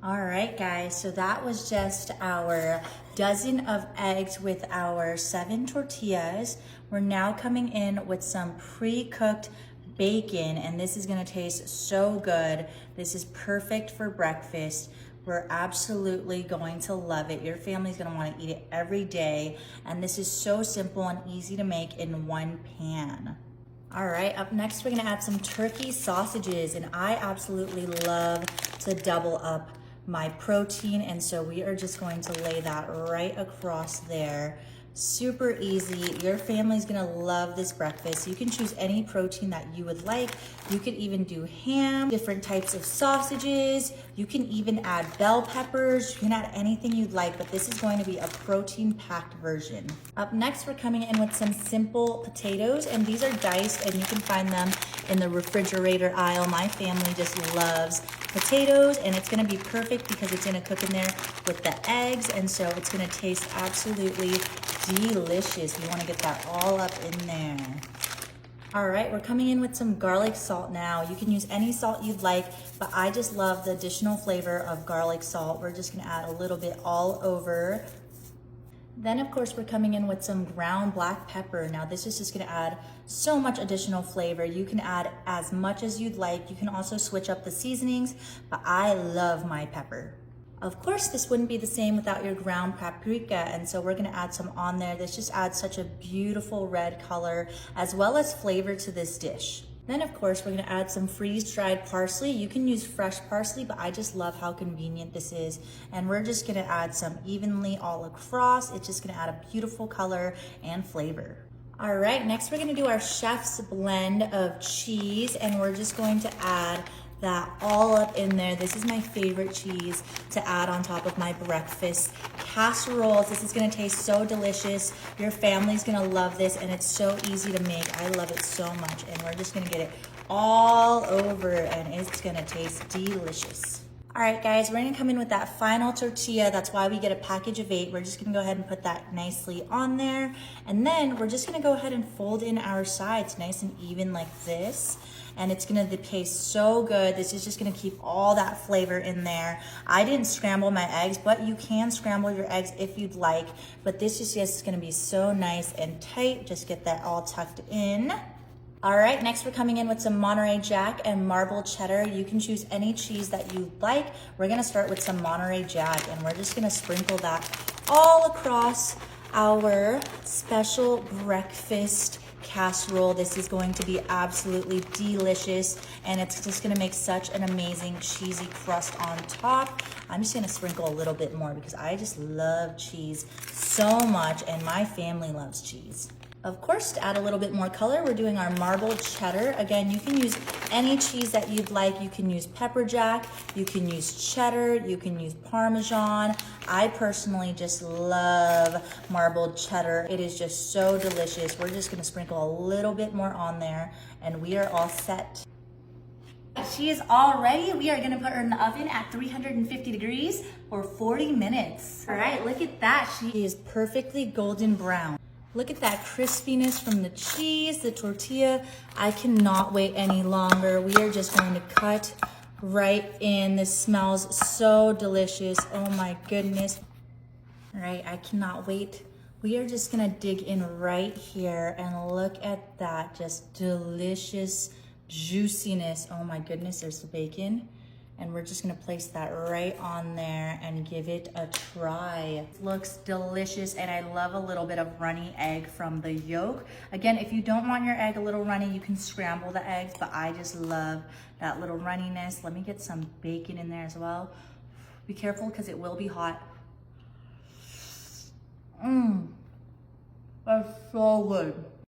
All right, guys, so that was just our dozen of eggs with our 7 tortillas. We're now coming in with some pre-cooked bacon, and this is gonna taste so good. This is perfect for breakfast. We're absolutely going to love it. Your family's gonna wanna eat it every day, and this is so simple and easy to make in one pan. All right, up next, we're gonna add some turkey sausages, and I absolutely love to double up my protein, and so we are just going to lay that right across there. Super easy. Your family's gonna love this breakfast. You can choose any protein that you would like. You could even do ham, different types of sausages. You can even add bell peppers. You can add anything you'd like, but this is going to be a protein-packed version. Up next, we're coming in with some simple potatoes, and these are diced, and you can find them in the refrigerator aisle. My family just loves potatoes, and it's gonna be perfect because it's gonna cook in there with the eggs, and so it's gonna taste absolutely delicious. You wanna get that all up in there. All right, we're coming in with some garlic salt now. You can use any salt you'd like, but I just love the additional flavor of garlic salt. We're just gonna add a little bit all over. Then of course we're coming in with some ground black pepper. Now this is just gonna add so much additional flavor. You can add as much as you'd like. You can also switch up the seasonings, but I love my pepper. Of course, this wouldn't be the same without your ground paprika, and so we're gonna add some on there. This just adds such a beautiful red color as well as flavor to this dish. Then of course, we're gonna add some freeze-dried parsley. You can use fresh parsley, but I just love how convenient this is. And we're just gonna add some evenly all across. It's just gonna add a beautiful color and flavor. All right, next we're gonna do our chef's blend of cheese, and we're just going to add that all up in there. This is my favorite cheese to add on top of my breakfast casseroles. This is gonna taste so delicious. Your family's gonna love this, and it's so easy to make. I love it so much, and we're just gonna get it all over, and it's gonna taste delicious. All right, guys, we're gonna come in with that final tortilla. That's why we get a package of 8. We're just gonna go ahead and put that nicely on there, and then we're just gonna go ahead and fold in our sides nice and even like this. And it's gonna taste so good. This is just gonna keep all that flavor in there. I didn't scramble my eggs, but you can scramble your eggs if you'd like. But this is just gonna be so nice and tight. Just get that all tucked in. All right, next we're coming in with some Monterey Jack and marble cheddar. You can choose any cheese that you like. We're gonna start with some Monterey Jack, and we're just gonna sprinkle that all across our special breakfast casserole. This is going to be absolutely delicious, and it's just gonna make such an amazing cheesy crust on top. I'm just gonna sprinkle a little bit more because I just love cheese so much, and my family loves cheese. Of course, to add a little bit more color, we're doing our marbled cheddar. Again, you can use any cheese that you'd like. You can use pepper jack, you can use cheddar, you can use Parmesan. I personally just love marbled cheddar. It is just so delicious. We're just gonna sprinkle a little bit more on there, and we are all set. She is all ready. We are gonna put her in the oven at 350 degrees for 40 minutes. All right, look at that. She is perfectly golden brown. Look at that crispiness from the cheese, the tortilla. I cannot wait any longer. We are just going to cut right in. This smells so delicious. Oh my goodness. All right, I cannot wait. We are just gonna dig in right here, and look at that, just delicious juiciness. Oh my goodness, there's the bacon. And we're just gonna place that right on there and give it a try. It looks delicious, and I love a little bit of runny egg from the yolk. Again, if you don't want your egg a little runny, you can scramble the eggs, but I just love that little runniness. Let me get some bacon in there as well. Be careful because it will be hot. That's so good.